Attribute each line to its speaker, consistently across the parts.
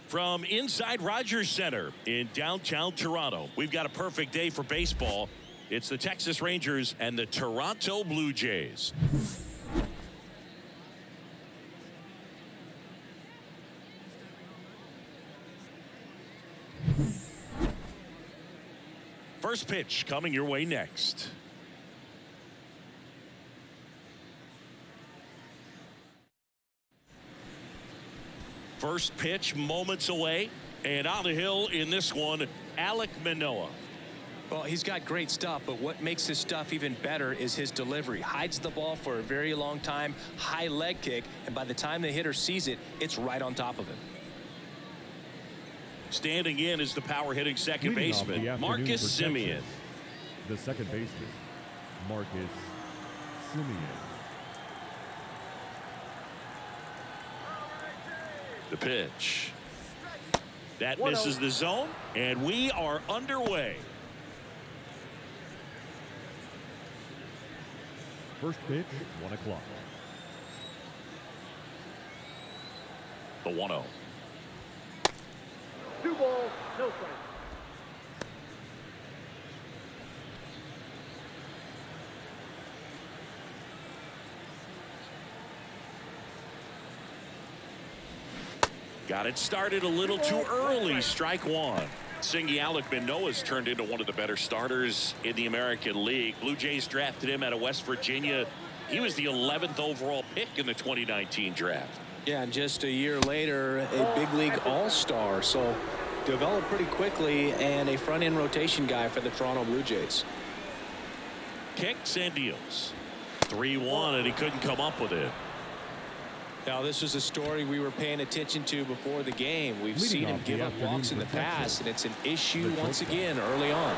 Speaker 1: From inside Rogers Center in downtown Toronto, we've got a perfect day for baseball. It's the Texas Rangers and the Toronto Blue Jays. First pitch coming your way next. First pitch moments away, and on the hill in this one, Alek Manoah.
Speaker 2: Well, he's got great stuff, but what makes his stuff even better is his delivery. Hides the ball for a very long time, high leg kick, and by the time the hitter sees it, it's right on top of him.
Speaker 1: Standing in is the power-hitting second baseman, Marcus Semien.
Speaker 3: The second baseman, Marcus Semien.
Speaker 1: The pitch. That misses the zone, and we are underway.
Speaker 3: First pitch, 1 o'clock.
Speaker 1: The 1-0.
Speaker 4: 2 balls, no strikes.
Speaker 1: Got it started a little too early. Strike one. Singy Alek Manoah's turned into one of the better starters in the American League. Blue Jays drafted him out of West Virginia. He was the 11th overall pick in the 2019 draft.
Speaker 2: Yeah, and just a year later, a big league all-star. So developed pretty quickly and a front-end rotation guy for the Toronto Blue Jays.
Speaker 1: Kicks and deals. 3-1, and he couldn't come up with it.
Speaker 2: Now, this was a story we were paying attention to before the game. We've seen him give up walks in the past, and it's an issue once again early on.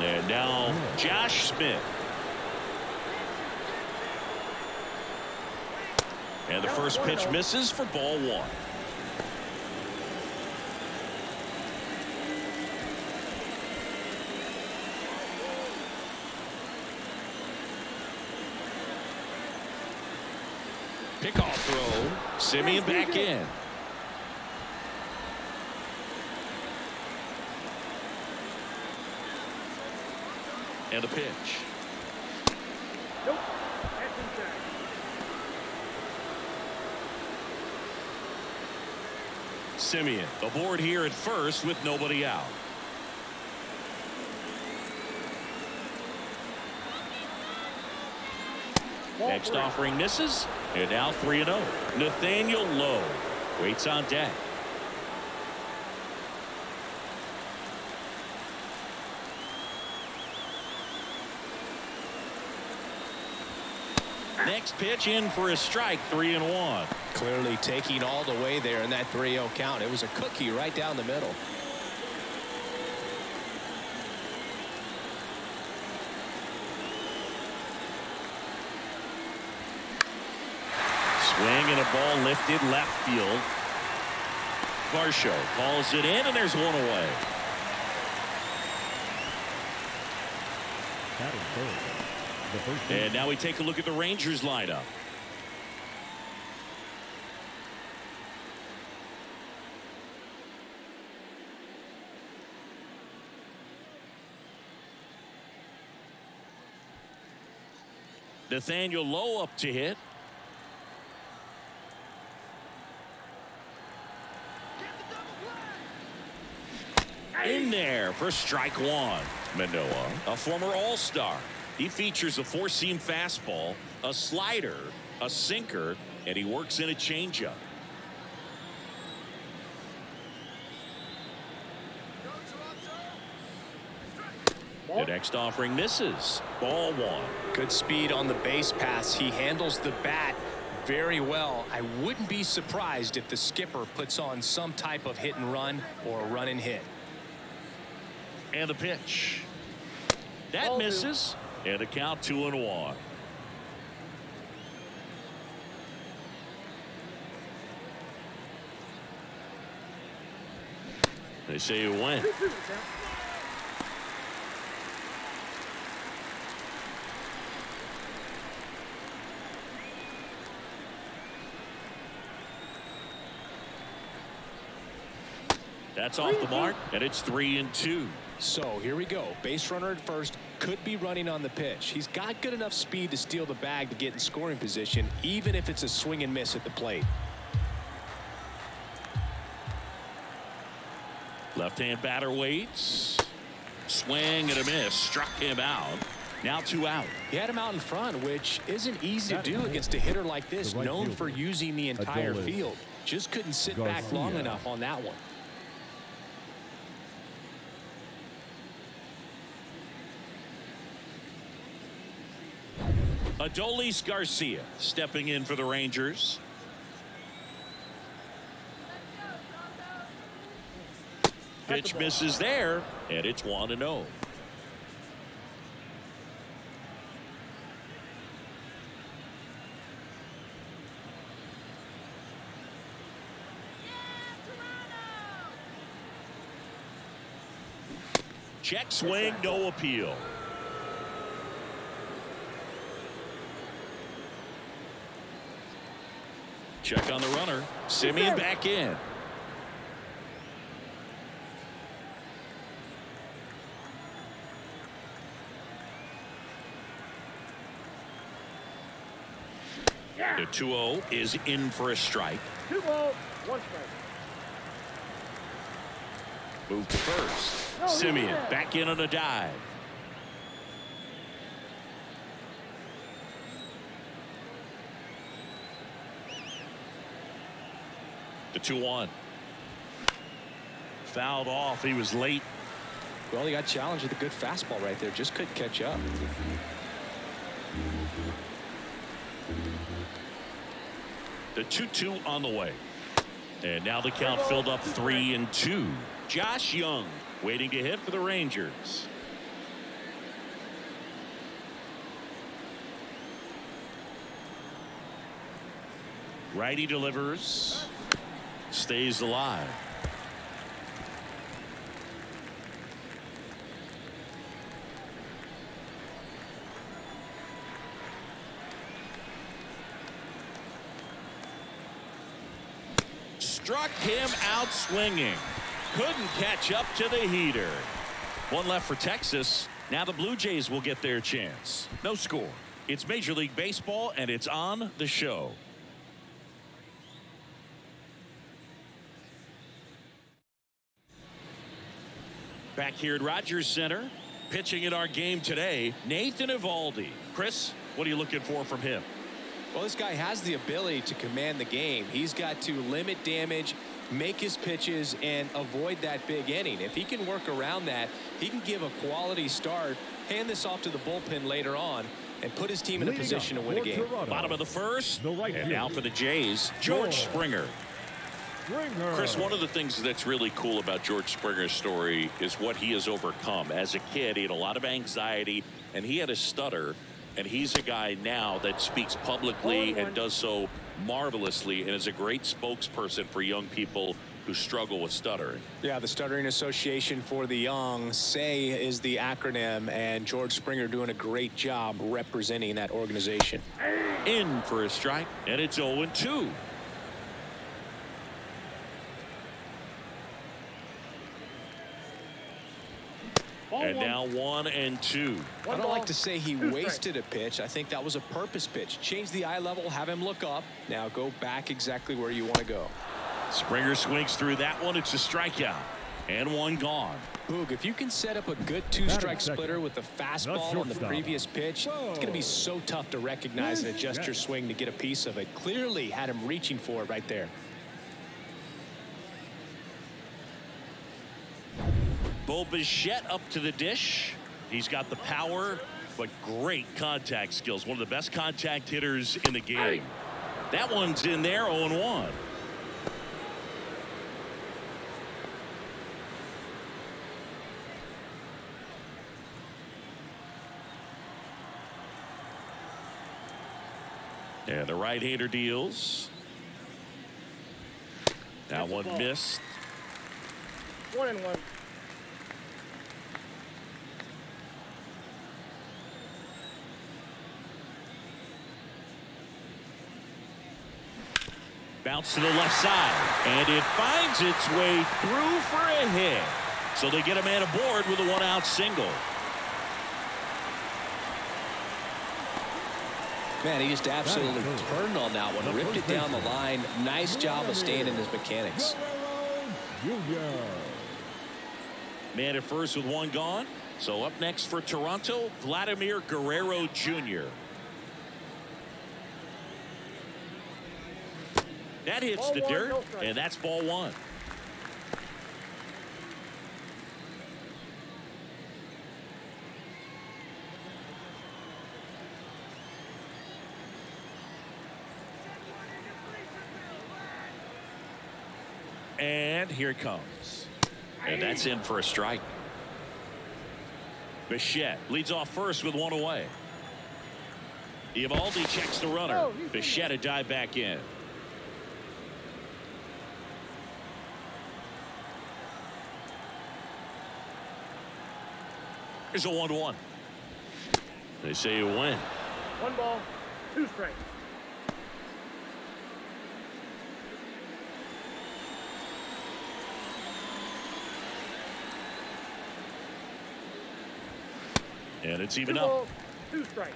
Speaker 1: And now Josh Smith. And the first pitch misses for ball one. Pickoff throw. Semien back in. And a pitch.
Speaker 4: Nope. That's inside.
Speaker 1: Semien aboard here at first with nobody out. Next offering misses, and now 3-0. Nathaniel Lowe waits on deck. Next pitch in for a strike, 3-1.
Speaker 2: Clearly taking all the way there in that 3-0 count. It was a cookie right down the middle.
Speaker 1: Swing and a ball lifted left field. Varsho calls it in, and there's one away. And now we take a look at the Rangers lineup. Nathaniel Lowe up to hit. In there for strike one. Manoah, a former all-star. He features a four-seam fastball, a slider, a sinker, and he works in a changeup. The next offering misses. Ball one.
Speaker 2: Good speed on the base pass. He handles the bat very well. I wouldn't be surprised if the skipper puts on some type of hit and run or a run and hit.
Speaker 1: And the pitch. That misses. And a count 2-1. They say you win. That's off the mark, and it's 3-2.
Speaker 2: So here we go. Base runner at first, could be running on the pitch. He's got good enough speed to steal the bag to get in scoring position, even if it's a swing and miss at the plate.
Speaker 1: Left-hand batter waits. Swing and a miss. Struck him out. Now 2 out.
Speaker 2: He had him out in front, which isn't easy to do against a hitter like this, known for using the entire field. Just couldn't sit back long enough on that one.
Speaker 1: Adolis Garcia stepping in for the Rangers. Pitch misses there, and it's 1-0. Check swing, no appeal. Check on the runner. Simeon back in. The 2-0 is in for a strike.
Speaker 4: 2 balls, 1 strike.
Speaker 1: Move to first. Simeon back in on a dive. The 2-1. Fouled off. He was late.
Speaker 2: Well, he got challenged with a good fastball right there. Just couldn't catch up.
Speaker 1: The 2-2 on the way. And now the count filled up 3-2. Josh Young waiting to hit for the Rangers. Righty delivers. Stays alive. Struck him out swinging. Couldn't catch up to the heater. One left for Texas. Now the Blue Jays will get their chance. No score. It's Major League Baseball, and it's on the show. Back here at Rogers Center, pitching in our game today, Nathan Eovaldi. Chris, what are you looking for from him?
Speaker 2: Well, this guy has the ability to command the game. He's got to limit damage, make his pitches, and avoid that big inning. If he can work around that, he can give a quality start, hand this off to the bullpen later on, and put his team in a position to win a game.
Speaker 1: Bottom of the first, and now for the Jays, George Springer. Chris, one of the things that's really cool about George Springer's story is what he has overcome. As a kid, he had a lot of anxiety, and he had a stutter. And he's a guy now that speaks publicly and does so marvelously and is a great spokesperson for young people who struggle with stuttering.
Speaker 2: Yeah, the Stuttering Association for the Young, SAY is the acronym, and George Springer doing a great job representing that organization.
Speaker 1: In for a strike, and it's 0-2. And now 1-2.
Speaker 2: I don't like to say he wasted a pitch. I think that was a purpose pitch. Change the eye level, have him look up. Now go back exactly where you want to go.
Speaker 1: Springer swings through that one. It's a strikeout. And one gone.
Speaker 2: Boog, if you can set up a good two-strike splitter with the fastball on the previous pitch, it's going to be so tough to recognize and adjust your swing to get a piece of it. Clearly had him reaching for it right there.
Speaker 1: Bo Bichette up to the dish. He's got the power, but great contact skills. One of the best contact hitters in the game. That one's in there, 0-1. And the right-hander deals. That one missed.
Speaker 4: 1-1.
Speaker 1: Bounce to the left side, and it finds its way through for a hit. So they get a man aboard with a one-out single.
Speaker 2: Man, he just absolutely turned on that one, ripped it down the line. Nice job of staying in his mechanics.
Speaker 1: Man at first with one gone. So up next for Toronto, Vladimir Guerrero Jr. That hits the dirt, and that's ball one. And here it comes. And that's in for a strike. Bichette leads off first with one away. Eovaldi checks the runner. Bichette a dive back in. Here's a 1-1. They say you win.
Speaker 4: 1 ball, 2 strikes.
Speaker 1: And it's even
Speaker 4: 2
Speaker 1: up.
Speaker 4: balls, 2 strikes.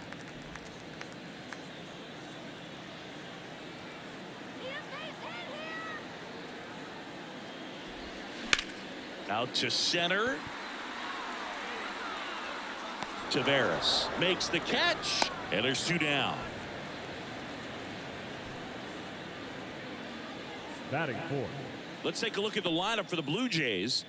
Speaker 1: Out to center. Tavares makes the catch, and there's 2 down.
Speaker 3: Batting fourth.
Speaker 1: Let's take a look at the lineup for the Blue Jays.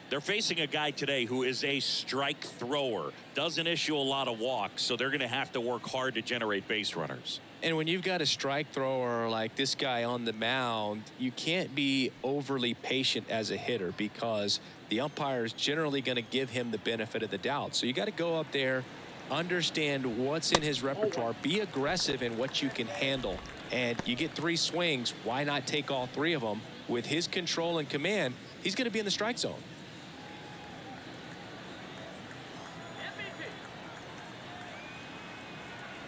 Speaker 1: They're facing a guy today who is a strike thrower, doesn't issue a lot of walks, so they're going to have to work hard to generate base runners.
Speaker 2: And when you've got a strike thrower like this guy on the mound, you can't be overly patient as a hitter because the umpire is generally going to give him the benefit of the doubt. So you got to go up there, understand what's in his repertoire, be aggressive in what you can handle. And you get 3 swings, why not take all 3 of them? With his control and command, he's going to be in the strike zone.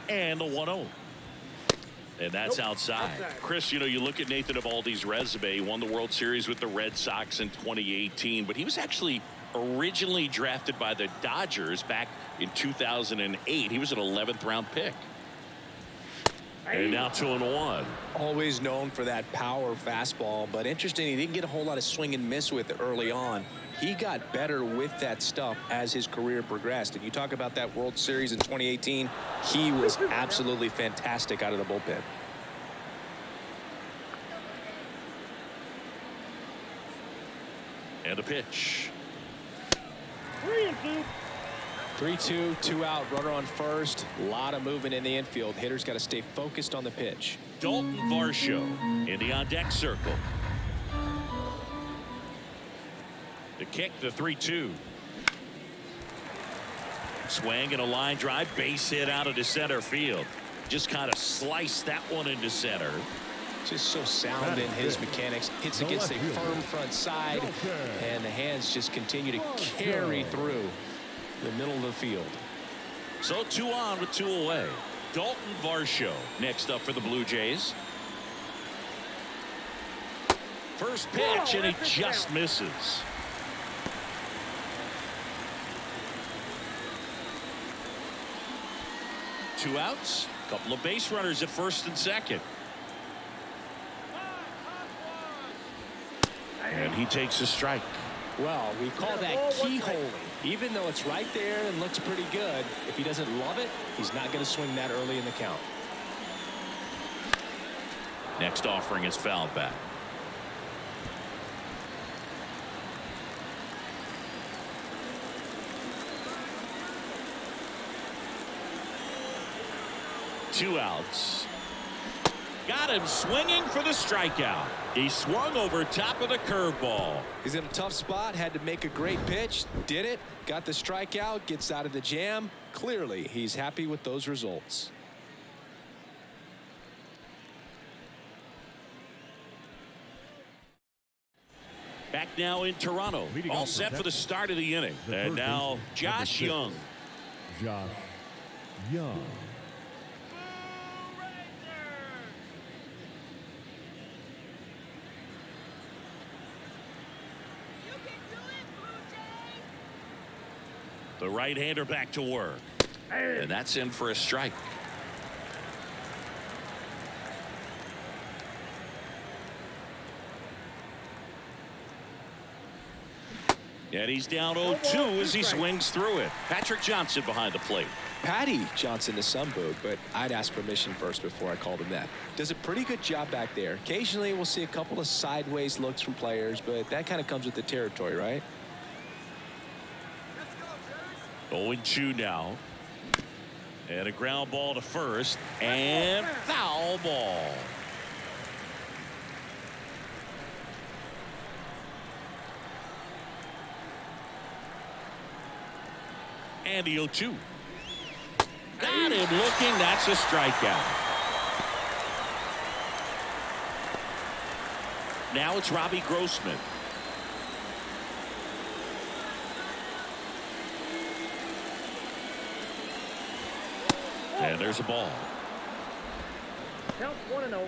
Speaker 1: And the 1-0. And that's outside. Chris, you know, you look at Nathan Eovaldi's resume. He won the World Series with the Red Sox in 2018, but he was actually originally drafted by the Dodgers back in 2008. He was an 11th round pick. And now 2-1.
Speaker 2: Always known for that power fastball, but interesting, he didn't get a whole lot of swing and miss with it early on. He got better with that stuff as his career progressed. And you talk about that World Series in 2018, he was absolutely fantastic out of the bullpen.
Speaker 1: And a pitch.
Speaker 4: 3-2.
Speaker 2: 3-2, 2 out, runner on first. A lot of movement in the infield. Hitters got to stay focused on the pitch.
Speaker 1: Dalton Varsho in the on-deck circle. The kick, the 3-2. Swing and a line drive, base hit out into center field. Just kind of sliced that one into center.
Speaker 2: Just so sound in his mechanics. Hits against a firm front side, and the hands just continue to carry through the middle of the field.
Speaker 1: So 2 on with 2 away. Dalton Varsho next up for the Blue Jays. First pitch, and he just misses. Two outs, couple of base runners at first and second. And he takes a strike.
Speaker 2: Well, we call that keyholing. Even though it's right there and looks pretty good, if he doesn't love it, he's not going to swing that early in the count.
Speaker 1: Next offering is fouled back. Two outs. Got him swinging for the strikeout. He swung over top of the curveball.
Speaker 2: He's in a tough spot, had to make a great pitch, did it, got the strikeout, gets out of the jam. Clearly, he's happy with those results.
Speaker 1: Back now in Toronto, all set for the start of the inning. And now Josh Young.
Speaker 3: Josh Young.
Speaker 1: The right-hander back to work. And that's in for a strike. And he's down 0-2 as he swings through it. Patrick Johnson behind the plate.
Speaker 2: Patty Johnson to some boot, but I'd ask permission first before I called him that. Does a pretty good job back there. Occasionally we'll see a couple of sideways looks from players, but that kind of comes with the territory, right?
Speaker 1: 0-2 now. And a ground ball to first. And foul ball. And the 0-2. Got him looking. That's a strikeout. Now it's Robbie Grossman. And there's a ball.
Speaker 4: Count 1-0.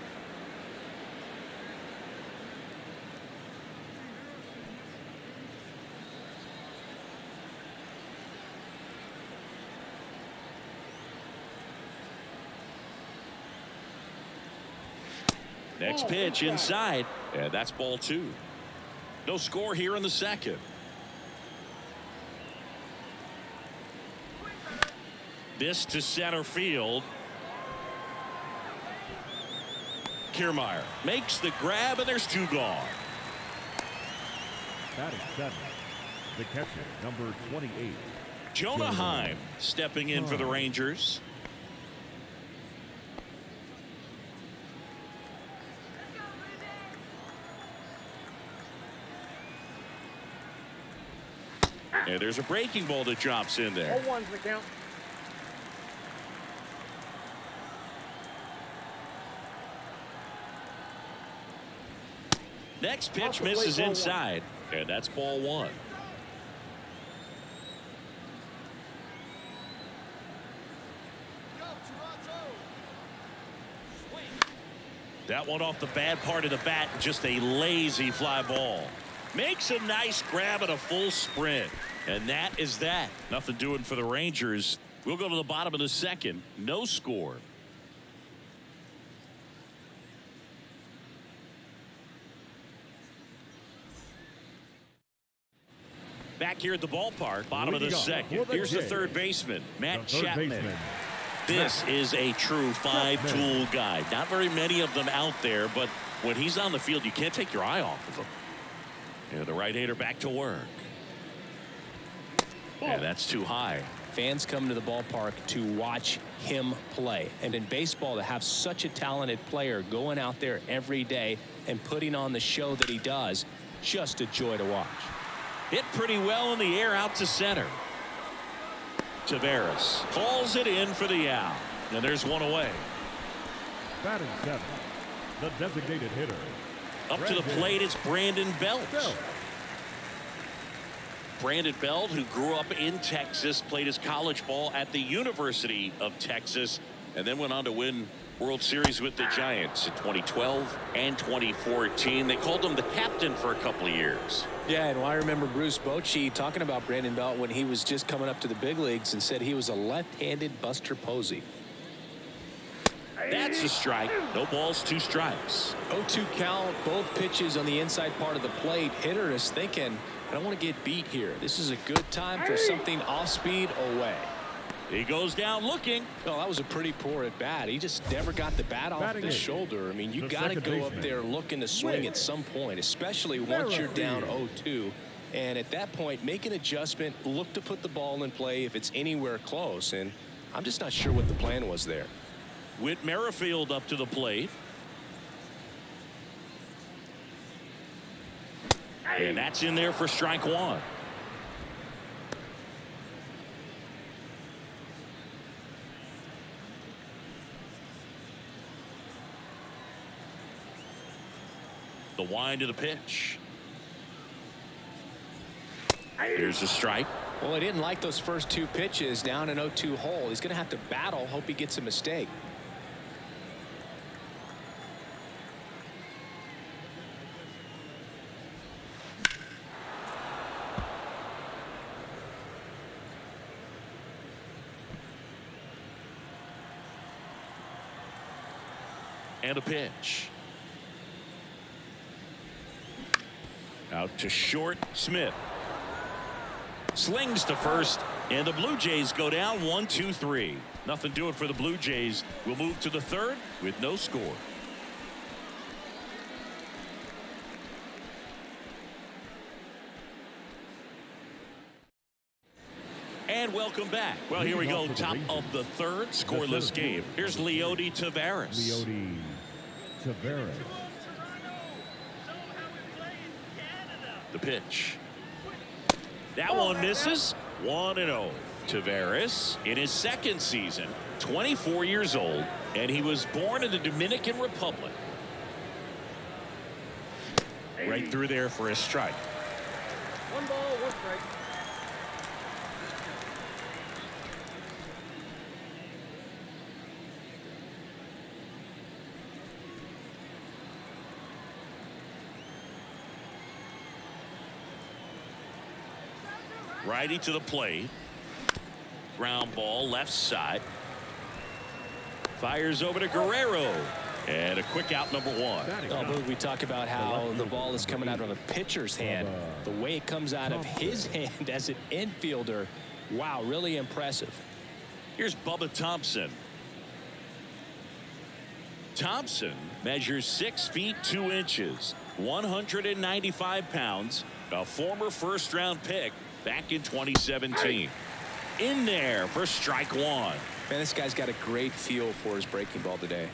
Speaker 1: Next pitch inside, and that's ball 2. No score here in the second. This to center field. Kiermaier makes the grab, and there's 2 gone.
Speaker 3: Batting 7, the catcher, number 28.
Speaker 1: Jonah Heim stepping in for the Rangers. And there's a breaking ball that drops in there.
Speaker 4: 0-1's the count.
Speaker 1: Next pitch misses inside, and that's ball 1. That one off the bad part of the bat, just a lazy fly ball. Makes a nice grab at a full sprint. And that is that. Nothing doing for the Rangers. We'll go to the bottom of the second. No score. Back here at the ballpark, bottom of the second. Here's the third baseman, Matt Chapman. This is a true 5-tool guy. Not very many of them out there, but when he's on the field, you can't take your eye off of him. And the right-hander back to work. And that's too high.
Speaker 2: Fans come to the ballpark to watch him play. And in baseball, to have such a talented player going out there every day and putting on the show that he does, just a joy to watch.
Speaker 1: Hit pretty well in the air out to center. Taveras calls it in for the out. And there's one away.
Speaker 3: Batting 7, the designated hitter.
Speaker 1: Up to the plate, it's Brandon Belt. Brandon Belt, who grew up in Texas, played his college ball at the University of Texas, and then went on to win World Series with the Giants in 2012 and 2014. They called him the captain for a couple of years.
Speaker 2: Yeah, and I remember Bruce Bochy talking about Brandon Belt when he was just coming up to the big leagues and said he was a left-handed Buster Posey.
Speaker 1: That's a strike. No balls, 2 strikes.
Speaker 2: 0-2 count, both pitches on the inside part of the plate. Hitter is thinking, I don't want to get beat here. This is a good time for something off speed away.
Speaker 1: He goes down looking.
Speaker 2: Well, that was a pretty poor at bat. He just never got the bat off the shoulder. I mean, you got to go up there looking to swing at some point, especially once you're down 0-2. And at that point, make an adjustment, look to put the ball in play if it's anywhere close. And I'm just not sure what the plan was there.
Speaker 1: Whit Merrifield up to the plate. And that's in there for strike 1. The wind of the pitch. Here's a strike.
Speaker 2: Well, he didn't like those first 2 pitches down an 0-2 hole. He's going to have to battle, hope he gets a mistake.
Speaker 1: And a pitch. Out to short, Smith. Slings to first, and the Blue Jays go down 1-2-3. Nothing doing for the Blue Jays. We'll move to the third with no score. And welcome back. Well, here we go. Top of the third, scoreless game. Here's Leody Taveras.
Speaker 3: Leody Taveras.
Speaker 1: The pitch. That one misses. 1-0. Taveras in his second season, 24 years old, and he was born in the Dominican Republic. Right through there for a strike.
Speaker 4: 1 ball, 1 strike.
Speaker 1: Righty to the plate. Ground ball left side. Fires over to Guerrero. And a quick out, number 1.
Speaker 2: We talk about how the ball is coming out of a pitcher's hand. The way it comes out of his hand as an infielder. Wow, really impressive.
Speaker 1: Here's Bubba Thompson. Thompson measures 6 feet 2 inches, 195 pounds, a former first-round pick back in 2017. In there for strike 1.
Speaker 2: Man, this guy's got a great feel for his breaking ball today.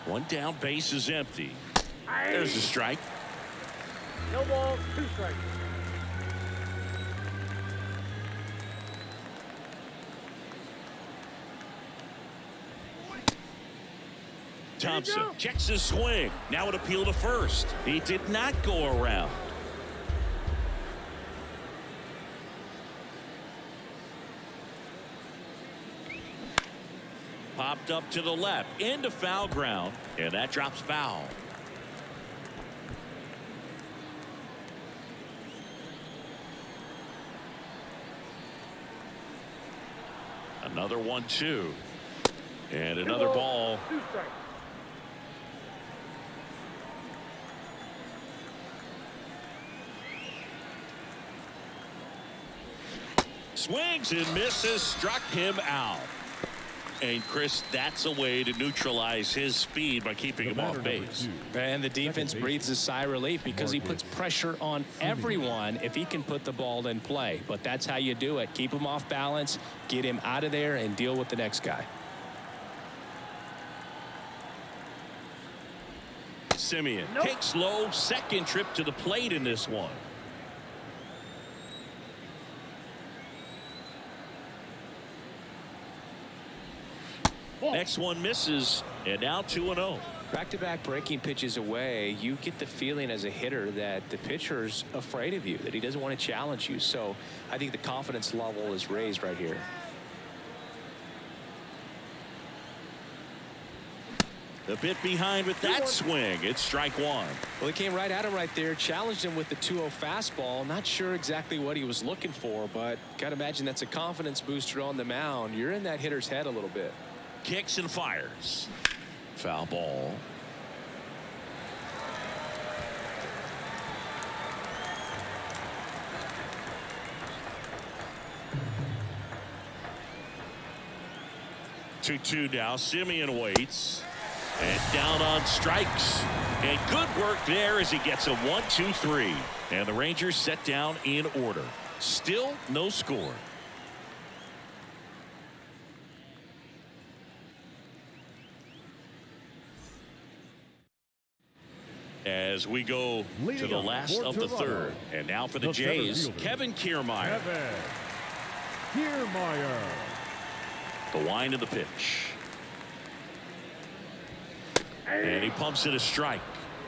Speaker 1: One down, base is empty. There's a strike.
Speaker 4: No ball, 2 strikes.
Speaker 1: Thompson checks his swing. Now an appeal to first. He did not go around. Popped up to the left into foul ground, and that drops foul. Another 1-2. And another ball.
Speaker 4: 2 strikes.
Speaker 1: Swings and misses, struck him out. And Chris, that's a way to neutralize his speed by keeping him off base.
Speaker 2: And the defense breathes a sigh of relief because he puts pressure on everyone if he can put the ball in play. But that's how you do it. Keep him off balance, get him out of there, and deal with the next guy.
Speaker 1: Simeon takes low, second trip to the plate in this one. Next one misses, and now 2-0.
Speaker 2: Back-to-back breaking pitches away, you get the feeling as a hitter that the pitcher's afraid of you, that he doesn't want to challenge you. So I think the confidence level is raised right here.
Speaker 1: The bit behind with that swing. It's strike 1.
Speaker 2: Well, he came right at him right there, challenged him with the 2-0 fastball. Not sure exactly what he was looking for, but got to imagine that's a confidence booster on the mound. You're in that hitter's head a little bit.
Speaker 1: Kicks and fires. Foul ball. Two now. Simeon waits. And down on strikes. And good work there as he gets a 1-2-3. And the Rangers set down in order. Still no score. As we go to the last of the third. And now for the Jays, Kevin Kiermaier. The wind of the pitch. And he pumps it a strike.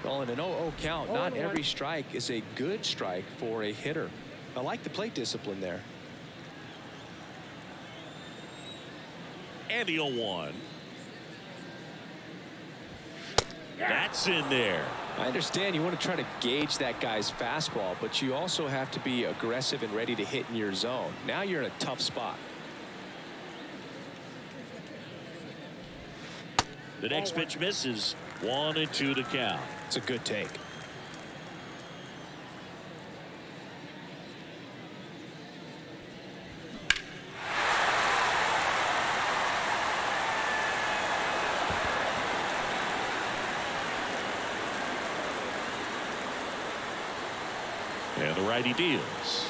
Speaker 2: Well, in an 0-0 count, not every strike is a good strike for a hitter. I like the plate discipline there.
Speaker 1: And the 0-1. That's in there.
Speaker 2: I understand you want to try to gauge that guy's fastball, but you also have to be aggressive and ready to hit in your zone. Now you're in a tough spot.
Speaker 1: The next pitch misses. 1-2 to count.
Speaker 2: It's a good take.
Speaker 1: And the righty deals.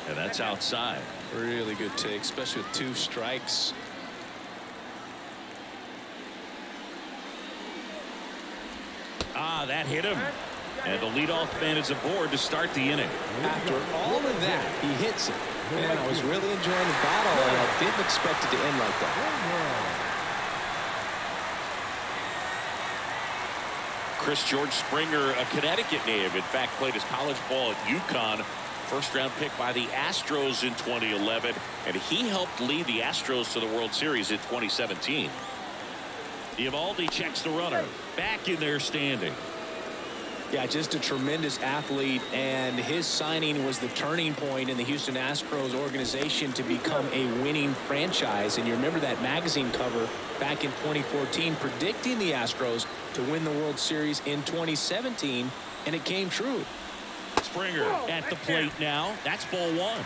Speaker 1: And that's outside.
Speaker 2: Really good take, especially with 2 strikes.
Speaker 1: That hit him. And the leadoff man is aboard to start the inning.
Speaker 2: After all of that, he hits it. And I was really enjoying the battle, and I didn't expect it to end like that.
Speaker 1: Chris George Springer, a Connecticut native, in fact, played his college ball at UConn. First-round pick by the Astros in 2011, and he helped lead the Astros to the World Series in 2017. Eovaldi checks the runner. Back in there standing.
Speaker 2: Yeah, just a tremendous athlete, and his signing was the turning point in the Houston Astros organization to become a winning franchise. And you remember that magazine cover back in 2014 predicting the Astros to win the World Series in 2017, and it came true.
Speaker 1: Springer at the plate now. That's ball 1.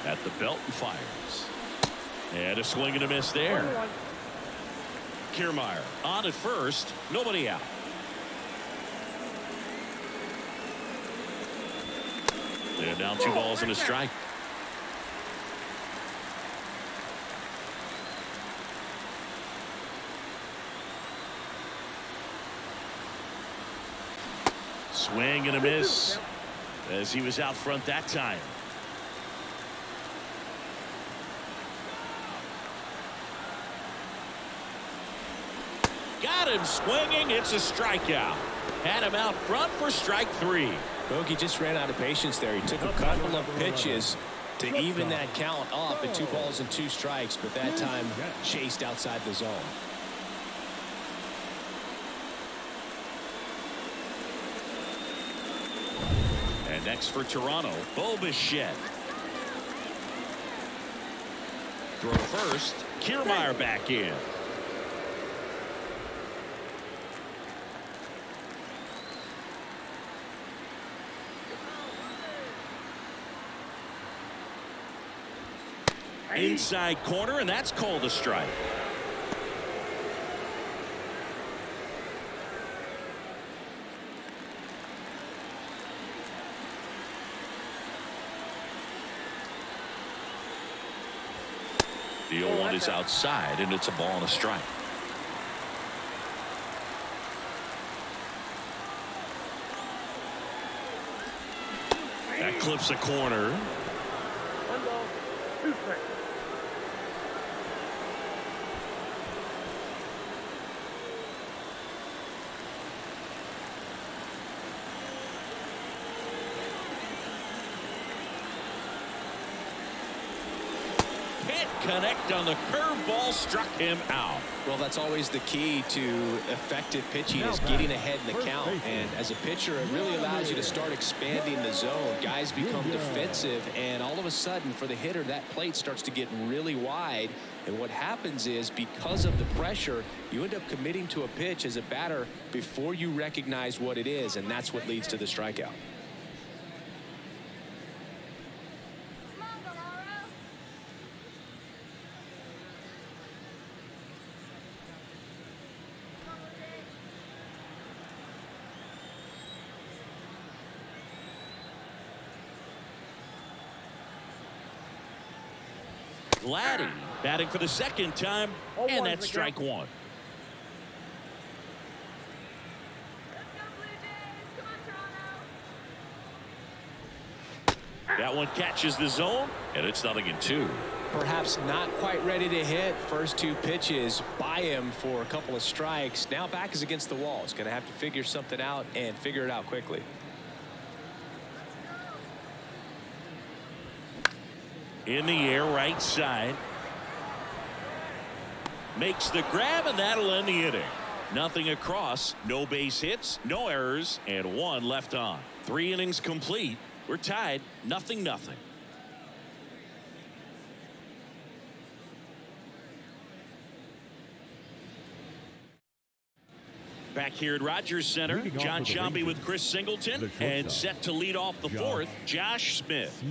Speaker 1: At the belt and fires. And a swing and a miss there. Kiermaier on at first. Nobody out. And now 2 balls and a strike. Swing and a miss as he was out front that time. Got him swinging. It's a strikeout. Had him out front for strike 3.
Speaker 2: Bogey just ran out of patience there. He took a couple of pitches to even that count up at 2 balls and 2 strikes, but that time chased outside the zone.
Speaker 1: And next for Toronto, Bo Bichette. Throw first. Kiermaier back in. Inside corner, and that's called a strike. The 0-1 is outside, and it's a ball and a strike. That clips a corner.
Speaker 4: 1 ball, 2 strikes.
Speaker 1: Connect on the curveball, struck him out.
Speaker 2: Well, that's always the key to effective pitching, is getting ahead in the count. And as a pitcher, it really allows you to start expanding the zone. Guys become defensive, and all of a sudden, for the hitter, that plate starts to get really wide. And what happens is, because of the pressure, you end up committing to a pitch as a batter before you recognize what it is, and that's what leads to the strikeout.
Speaker 1: Vladdy batting for the 2nd time, and that's strike 1. That one catches the zone, and it's 0-2.
Speaker 2: Perhaps not quite ready to hit. First 2 pitches by him for a couple of strikes. Now back is against the wall. He's going to have to figure something out and figure it out quickly.
Speaker 1: In the air, right side. Makes the grab, and that'll end the inning. Nothing across, no base hits, no errors, and one left on. 3 innings complete. We're tied, 0-0. Back here at Rogers Center, John Shambi with Chris Singleton, and set to lead off the 4th, Josh Smith.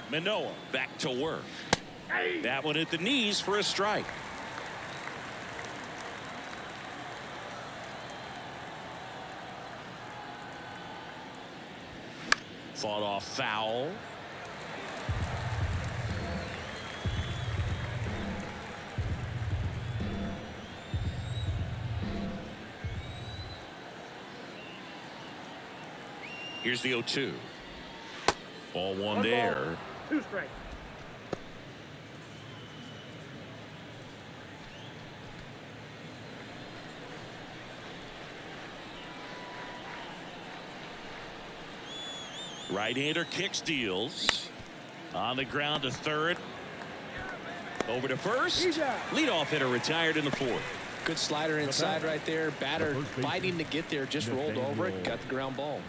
Speaker 1: Manoah back to work. That one at the knees for a strike. Fought off foul. Here's the 0-2. Ball one there.
Speaker 4: 2 strikes.
Speaker 1: Right-hander kicks, deals. On the ground to third. Over to first. Leadoff hitter retired in the 4th.
Speaker 2: Good slider inside right there. Batter fighting to get there, just rolled over it, got the ground ball.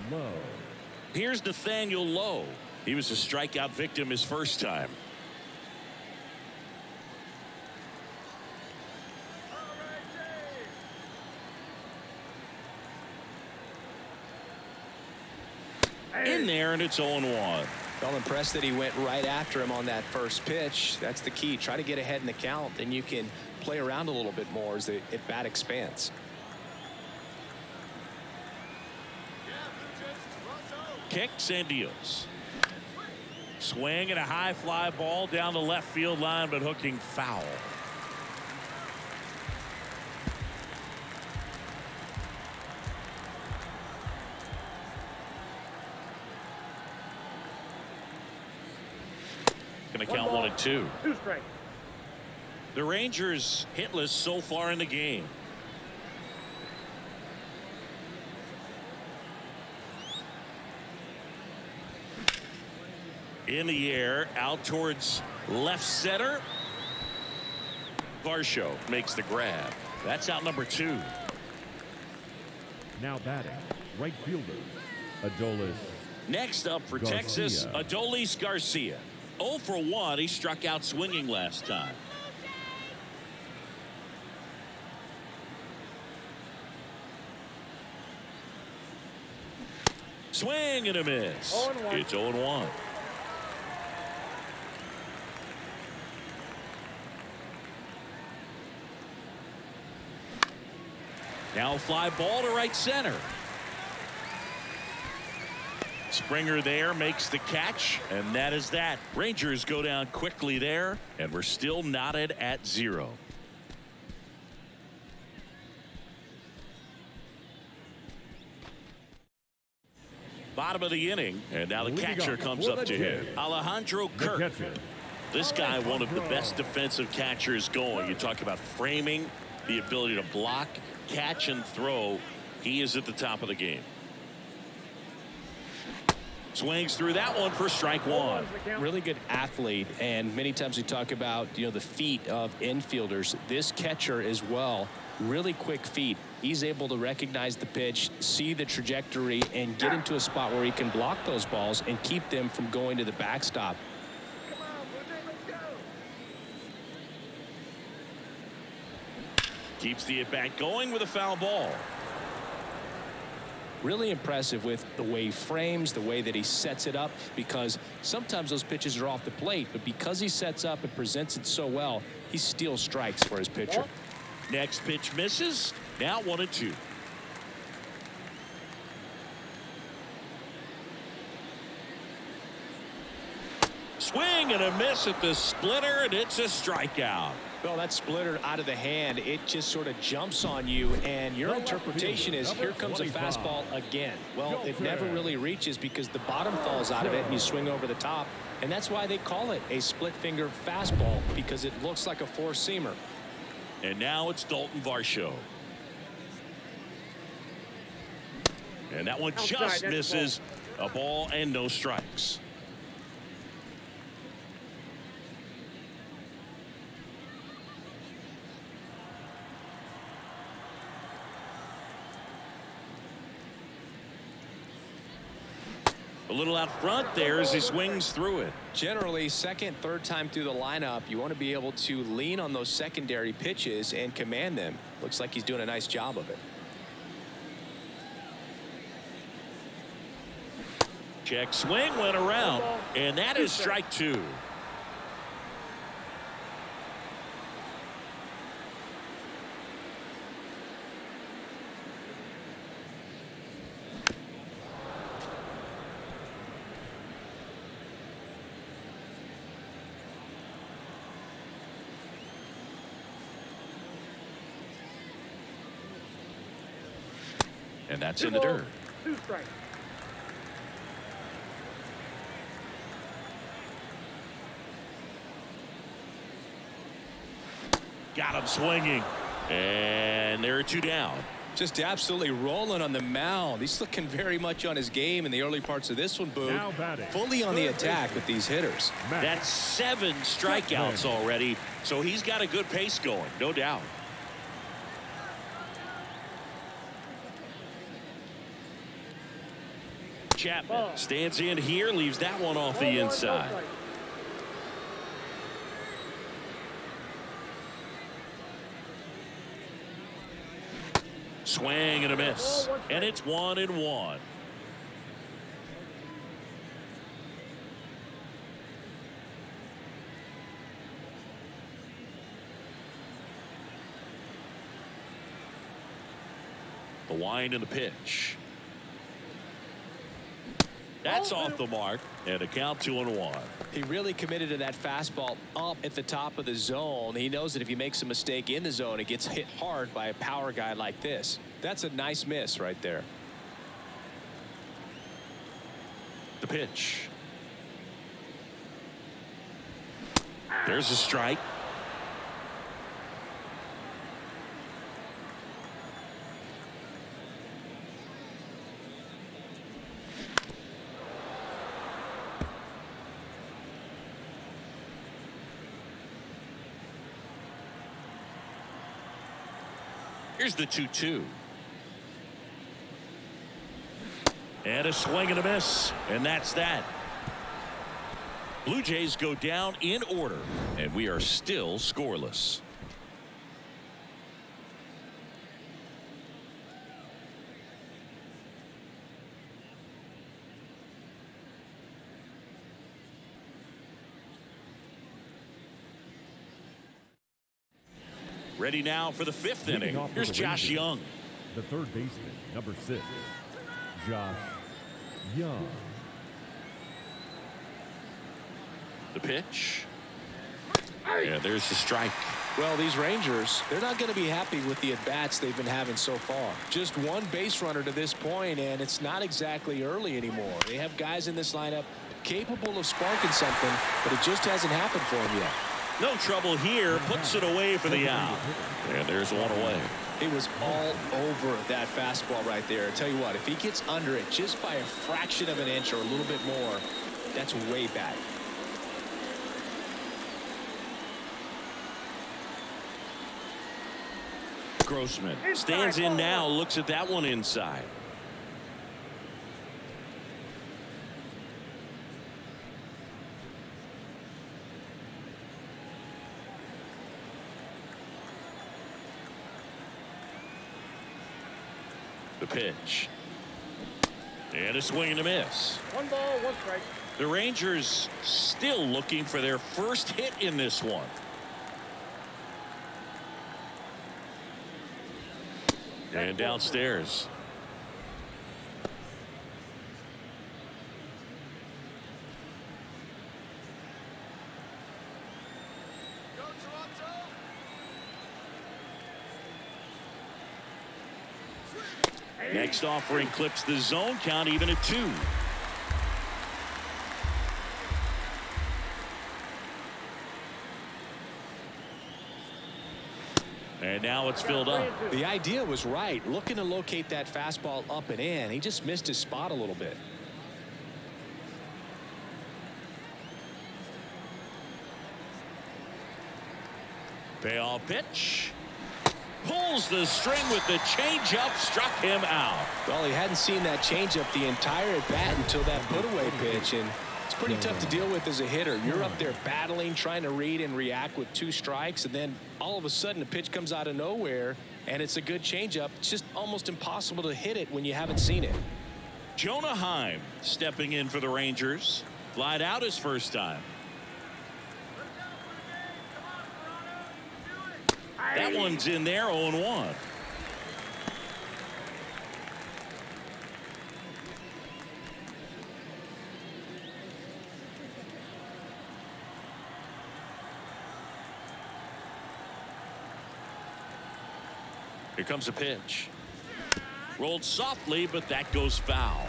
Speaker 1: Here's Nathaniel Lowe. He was a strikeout victim his first time. In there, and it's 0-1.
Speaker 2: Well, impressed that he went right after him on that first pitch. That's the key. Try to get ahead in the count, then you can play around a little bit more as the at bat expands.
Speaker 1: Kicks and deals. Swing and a high fly ball down the left field line, but hooking foul. Going to count 1-2.
Speaker 4: 2 strikes.
Speaker 1: The Rangers hitless so far in the game. In the air, out towards left center. Varsho makes the grab. That's out number 2.
Speaker 3: Now batting, right fielder, Adolis.
Speaker 1: Next up for
Speaker 3: Garcia.
Speaker 1: Texas, Adolis Garcia. 0 for 1. He struck out swinging last time. Swing and a miss.
Speaker 4: 0-1.
Speaker 1: It's 0-1. Now fly ball to right center. Springer there makes the catch, and that is that. Rangers go down quickly there, and we're still knotted at 0. Bottom of the inning, and now the catcher comes up to him. Alejandro Kirk. This guy, one of the best defensive catchers going. You talk about framing, the ability to block, catch, and throw. He is at the top of the game. Swings through that one for strike 1.
Speaker 2: Really good athlete, and many times we talk about the feet of infielders. This catcher as well, really quick feet. He's able to recognize the pitch, see the trajectory, and get into a spot where he can block those balls and keep them from going to the backstop.
Speaker 4: Come on, let's go.
Speaker 1: Keeps the at-bat going with a foul ball.
Speaker 2: Really impressive with the way he frames, the way that he sets it up, because sometimes those pitches are off the plate, but because he sets up and presents it so well, he steals strikes for his pitcher.
Speaker 1: Next pitch misses. Now 1-2. Swing and a miss at the splitter, and it's a strikeout.
Speaker 2: Well, that splitter out of the hand, it just sort of jumps on you, and your interpretation is, here comes a fastball again. Well, it never really reaches because the bottom falls out of it, and you swing over the top. And that's why they call it a split finger fastball, because it looks like a four-seamer.
Speaker 1: And now it's Dalton Varsho. And that one just misses. A ball and no strikes. A little out front there as he swings through it.
Speaker 2: Generally, second, third time through the lineup, you want to be able to lean on those secondary pitches and command them. Looks like he's doing a nice job of it.
Speaker 1: Check swing went around, and that is strike two. And that's in the dirt.
Speaker 4: 2 strikes.
Speaker 1: Got him swinging. And there are 2 down.
Speaker 2: Just absolutely rolling on the mound. He's looking very much on his game in the early parts of this one, Boo.
Speaker 3: Now batting.
Speaker 2: Fully on the attack with these hitters.
Speaker 1: That's 7 strikeouts already. So he's got a good pace going, no doubt. Chapman stands in here, leaves that one off the inside. Swing and a miss, and it's 1-1. The wind and the pitch. That's off the mark, and a count 2-1.
Speaker 2: He really committed to that fastball up at the top of the zone. He knows that if he makes a mistake in the zone, it gets hit hard by a power guy like this. That's a nice miss right there.
Speaker 1: The pitch. There's a strike. Here's the 2-2. And a swing and a miss. And that's that. Blue Jays go down in order. And we are still scoreless. Ready now for the 5th inning. Here's Josh Young.
Speaker 3: The third baseman, number 6, Josh Young.
Speaker 1: The pitch. Yeah, there's the strike.
Speaker 2: Well, these Rangers, they're not going to be happy with the at-bats they've been having so far. Just one base runner to this point, and it's not exactly early anymore. They have guys in this lineup capable of sparking something, but it just hasn't happened for them yet.
Speaker 1: No trouble here. Puts it away for the out. And there's one away.
Speaker 2: It was all over that fastball right there. I tell you what, if he gets under it just by a fraction of an inch or a little bit more, that's way bad.
Speaker 1: Grossman stands in now, looks at that one inside. The pitch. And a swing and a miss.
Speaker 4: 1 ball, 1 strike.
Speaker 1: The Rangers still looking for their first hit in this one. And downstairs. Next offering clips the zone count even at 2. And now it's filled up.
Speaker 2: The idea was right. Looking to locate that fastball up and in. He just missed his spot a little bit.
Speaker 1: Payoff pitch. Pulls the string with the changeup, struck him out.
Speaker 2: Well, he hadn't seen that changeup the entire at bat until that put-away pitch, and it's pretty tough to deal with as a hitter. You're up there battling, trying to read and react with 2 strikes, and then all of a sudden a pitch comes out of nowhere, and it's a good changeup. It's just almost impossible to hit it when you haven't seen it.
Speaker 1: Jonah Heim stepping in for the Rangers. Flied out his first time. That one's in there, 0-1. Here comes a pitch. Rolled softly, but that goes foul.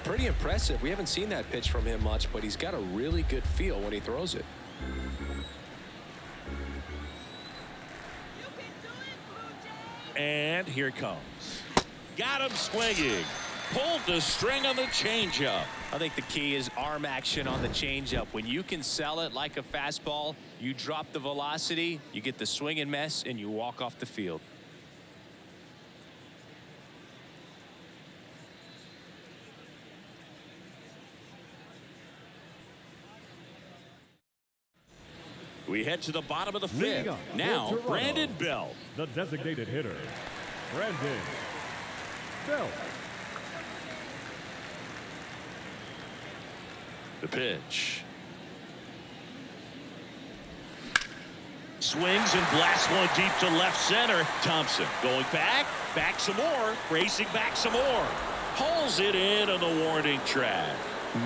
Speaker 2: Pretty impressive. We haven't seen that pitch from him much, but he's got a really good feel when he throws it.
Speaker 1: And here it comes. Got him swinging. Pulled the string on the changeup.
Speaker 2: I think the key is arm action on the changeup. When you can sell it like a fastball, you drop the velocity, you get the swing and miss, and you walk off the field.
Speaker 1: We head to the bottom of the 5th. Now, Brandon Belt.
Speaker 3: The designated hitter, Brandon Belt.
Speaker 1: The pitch. Swings and blasts one deep to left center. Thompson going back some more, racing back some more. Pulls it in on the warning track.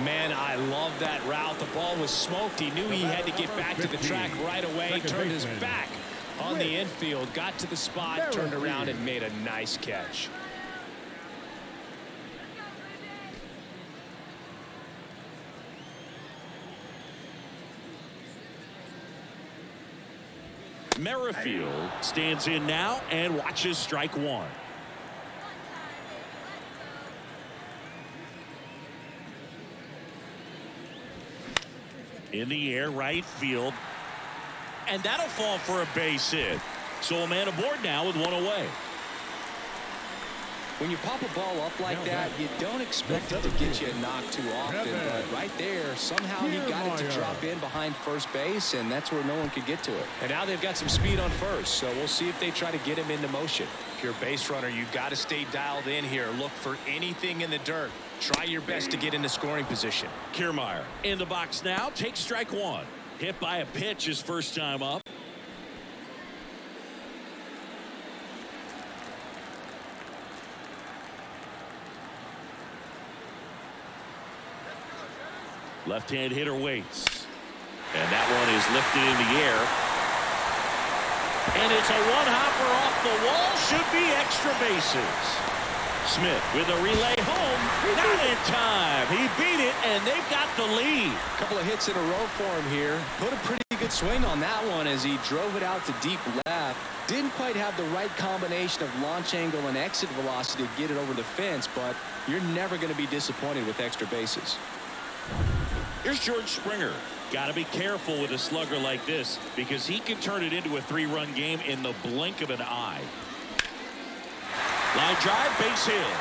Speaker 2: Man, I love that route. The ball was smoked. He knew he had to get back to the track right away. Turned his back on the infield, got to the spot, turned around and made a nice catch.
Speaker 1: Merrifield stands in now and watches strike 1. In the air, right field. And that'll fall for a base hit. So a man aboard now with 1 away.
Speaker 2: When you pop a ball up like that, you don't expect it to get you a knock too often. But right there, somehow he got it to drop in behind first base, and that's where no one could get to it. And now they've got some speed on first, so we'll see if they try to get him into motion. If you're a base runner, you've got to stay dialed in here. Look for anything in the dirt. Try your best to get into scoring position.
Speaker 1: Kiermaier in the box now, takes strike 1. Hit by a pitch his first time up. Left-hand hitter waits. And that one is lifted in the air. And it's a one-hopper off the wall. Should be extra bases. Smith with a relay home. Not in time. He beat it, and they've got the lead.
Speaker 2: A couple of hits in a row for him here. Put a pretty good swing on that one as he drove it out to deep left. Didn't quite have the right combination of launch angle and exit velocity to get it over the fence, but you're never going to be disappointed with extra bases.
Speaker 1: Here's George Springer. Got to be careful with a slugger like this because he can turn it into a 3-run game in the blink of an eye. Line drive, base hit.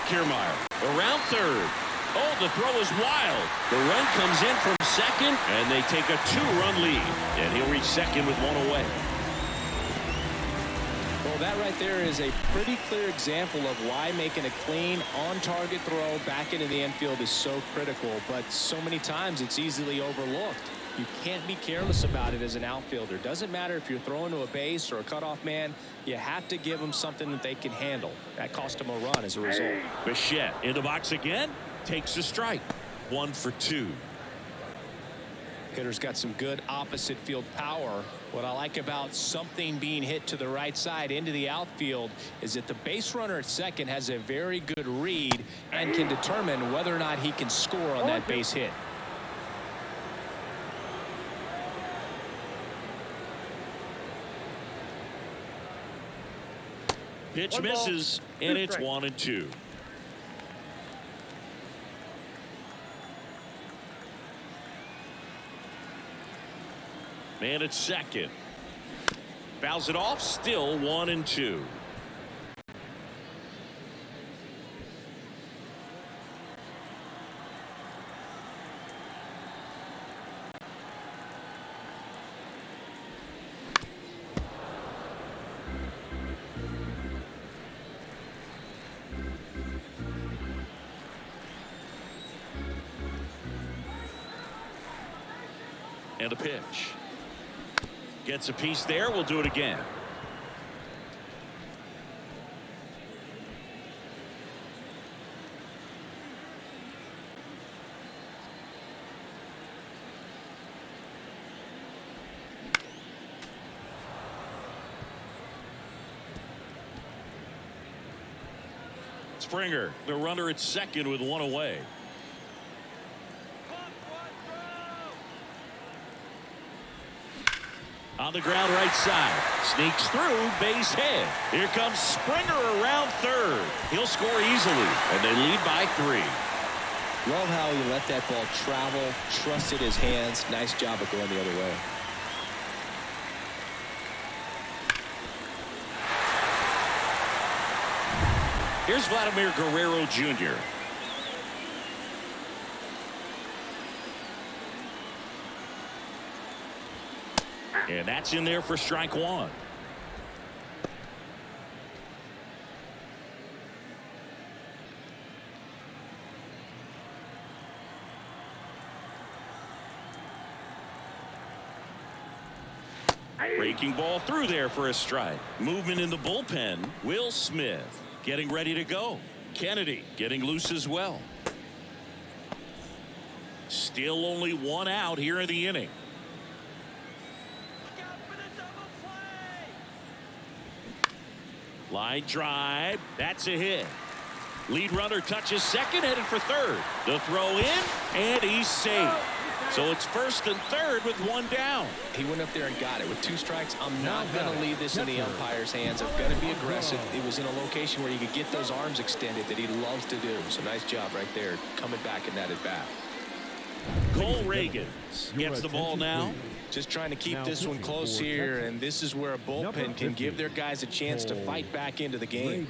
Speaker 1: Kiermaier around third. Oh, the throw is wild. The run comes in from second, and they take a 2-run lead. And he'll reach second with 1 away.
Speaker 2: Well, that right there is a pretty clear example of why making a clean, on-target throw back into the infield is so critical. But so many times it's easily overlooked. You can't be careless about it as an outfielder. Doesn't matter if you're throwing to a base or a cutoff man. You have to give them something that they can handle. That cost them a run as a result.
Speaker 1: Bichette in the box again. Takes a strike. 1 for 2.
Speaker 2: Hitter's got some good opposite field power. What I like about something being hit to the right side into the outfield is that the base runner at second has a very good read and can determine whether or not he can score on that base hit.
Speaker 1: Pitch
Speaker 4: One ball,
Speaker 1: misses,
Speaker 4: two
Speaker 1: and it's
Speaker 4: strikes.
Speaker 1: 1-2. Man at second. Fouls it off, still 1-2. And a pitch. Gets a piece there. We'll do it again. Springer, the runner at second with one away. On the ground right side. Sneaks through, base hit. Here comes Springer around third. He'll score easily, and they lead by 3.
Speaker 2: Love how he let that ball travel, trusted his hands. Nice job of going the other way.
Speaker 1: Here's Vladimir Guerrero Jr. And that's in there for strike 1. Breaking ball through there for a strike. Movement in the bullpen. Will Smith getting ready to go. Kennedy getting loose as well. Still only 1 out here in the inning. Line drive. That's a hit. Lead runner touches second, headed for third. The throw in, and he's safe. So it's first and third with 1 down.
Speaker 2: He went up there and got it with 2 strikes. I'm not going to leave this in the umpire's hands. I'm going to be aggressive. It was in a location where you could get those arms extended that he loves to do. So nice job right there, coming back in that at bat.
Speaker 1: Cole Reagan gets the ball now.
Speaker 2: Just trying to keep this one close here, and this is where a bullpen can give their guys a chance to fight back into the game.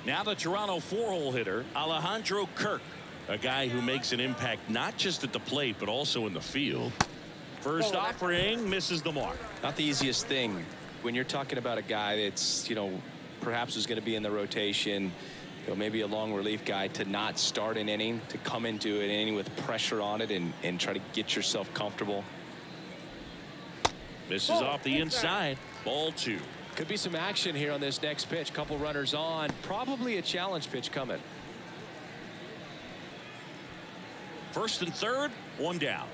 Speaker 1: Now the Toronto 4-hole hitter, Alejandro Kirk, a guy who makes an impact not just at the plate but also in the field. First offering misses the mark.
Speaker 2: Not the easiest thing when you're talking about a guy that's, perhaps is going to be in the rotation, maybe a long relief guy, to not start an inning, to come into an inning with pressure on it and try to get yourself comfortable.
Speaker 1: Misses off the inside. Ball 2.
Speaker 2: Could be some action here on this next pitch. Couple runners on. Probably a challenge pitch coming.
Speaker 1: First and third, 1 down.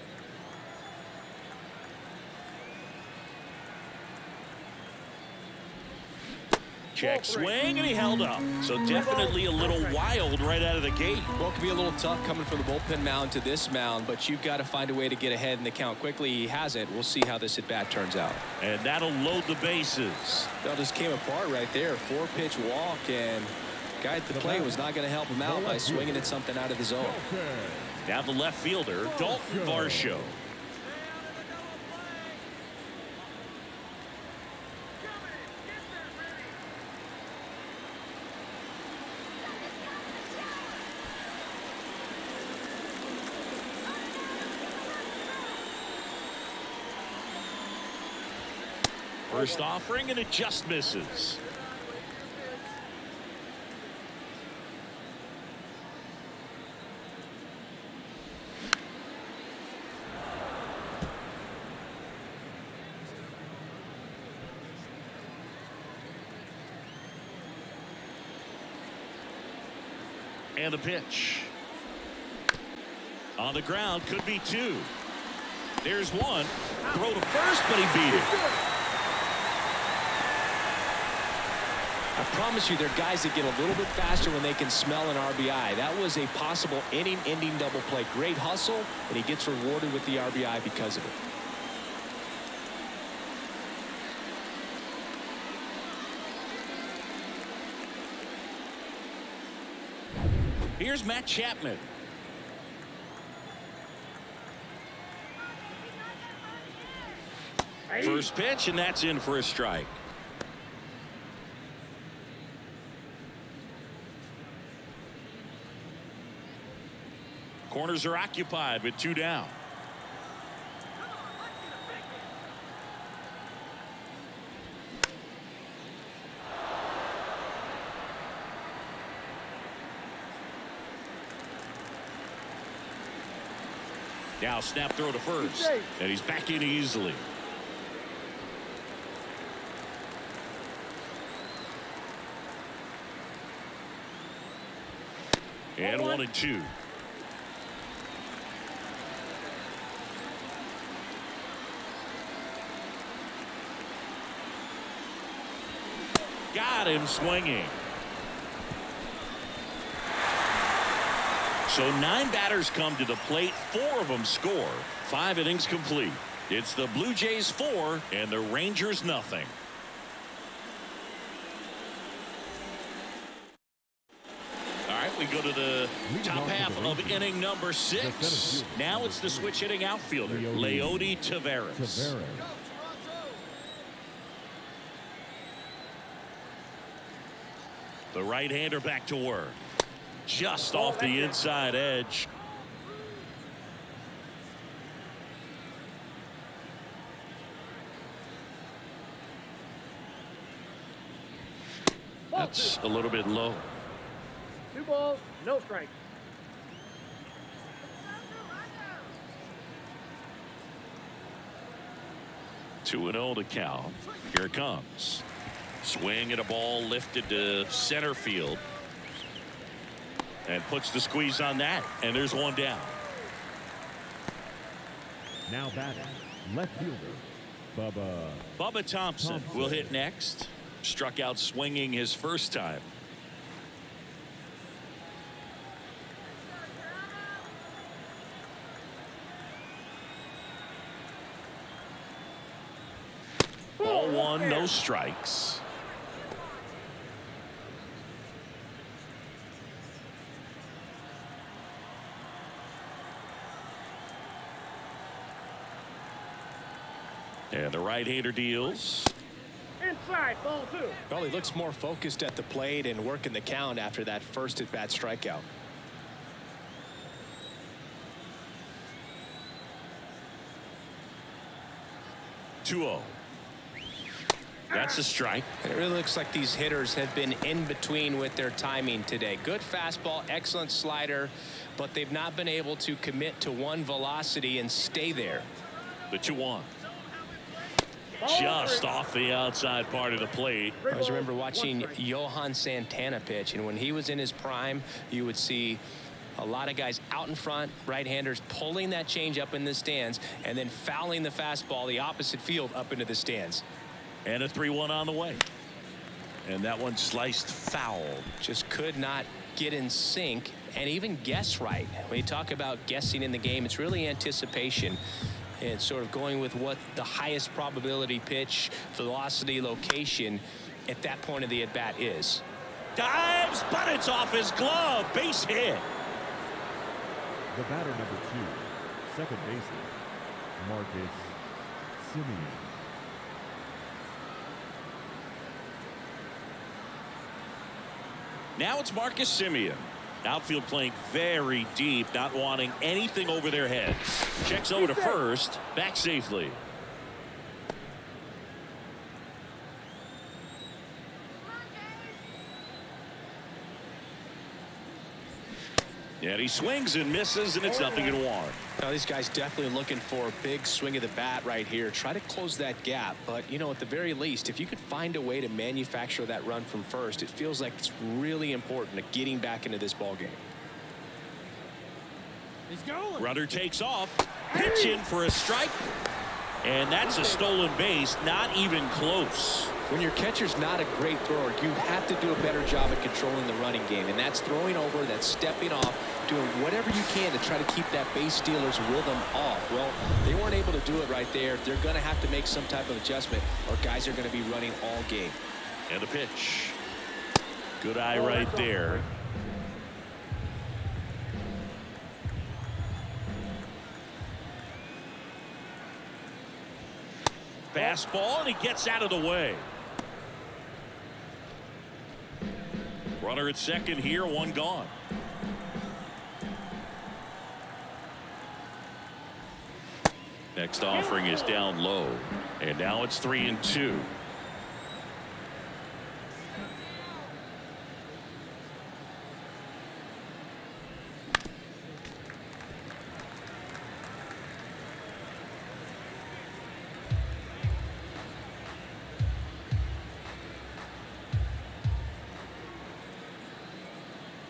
Speaker 1: Check swing, and he held up. So definitely a little wild right out of the gate.
Speaker 2: Well, it could be a little tough coming from the bullpen mound to this mound, but you've got to find a way to get ahead in the count quickly. He hasn't. We'll see how this at-bat turns out.
Speaker 1: And that'll load the bases.
Speaker 2: That just came apart right there. 4-pitch walk, and guy at the plate was not going to help him out by swinging at something out of the zone.
Speaker 1: Now the left fielder, Dalton Varsho. First offering, and it just misses. And a pitch. On the ground, could be 2. There's 1. Throw to first, but he beat it.
Speaker 2: I promise you, there are guys that get a little bit faster when they can smell an RBI. That was a possible inning-ending double play. Great hustle, and he gets rewarded with the RBI because of it.
Speaker 1: Here's Matt Chapman. First pitch, and that's in for a strike. Corners are occupied with 2 down. Now snap throw to first, and he's back in easily. And 1-2. Got him swinging. So 9 batters come to the plate. 4 of them score. 5 innings complete. It's the Blue Jays 4 and the Rangers nothing. All right, we go to the top half of inning number 6. Now it's the switch hitting outfielder, Leody Taveras. The right-hander back to work. Just off the inside edge. That's a little bit low.
Speaker 4: 2 balls, no strikes.
Speaker 1: 2-0 to count. Here it comes. Swing and a ball lifted to center field. And puts the squeeze on that. And there's 1 down.
Speaker 3: Now batting, left fielder,
Speaker 1: Bubba Thompson will hit next. Struck out swinging his first time. Ball 1, no strikes. And the right-hander deals.
Speaker 4: Inside, ball 2.
Speaker 2: Well, he looks more focused at the plate and working the count after that first at-bat strikeout.
Speaker 1: Two-0. That's a strike.
Speaker 2: And it really looks like these hitters have been in between with their timing today. Good fastball, excellent slider, but they've not been able to commit to one velocity and stay there.
Speaker 1: The 2-1. Just off the outside part of the plate.
Speaker 2: I always remember watching Johan Santana pitch, and when he was in his prime, you would see a lot of guys out in front, right-handers pulling that change up in the stands and then fouling the fastball the opposite field up into the stands.
Speaker 1: And a 3-1 on the way. And that one sliced foul.
Speaker 2: Just could not get in sync and even guess right. When you talk about guessing in the game, it's really anticipation and sort of going with what the highest probability pitch, velocity, location at that point of the at-bat is.
Speaker 1: Dives, but it's off his glove. Base hit.
Speaker 3: the batter number 2, second baseman, Marcus Semien.
Speaker 1: Now it's Marcus Semien. Outfield playing very deep, not wanting anything over their heads. Checks over to first, back safely. And he swings and misses, and it's 0-1.
Speaker 2: Now, these guys definitely looking for a big swing of the bat right here. Try to close that gap. But, you know, at the very least, if you could find a way to manufacture that run from first, it feels like it's really important to getting back into this ball game.
Speaker 4: He's going.
Speaker 1: Runner takes off. Pitch in for a strike. And that's a stolen base. Not even close.
Speaker 2: When your catcher's not a great thrower, you have to do a better job at controlling the running game. And that's throwing over, that's stepping off, doing whatever you can to try to keep that base stealer's rhythm off. Well, they weren't able to do it right there. They're going to have to make some type of adjustment, or guys are going to be running all game.
Speaker 1: And the pitch. Good eye right there. Fastball, and he gets out of the way. Runner at second here, one gone. Next offering is down low, and now it's 3-2.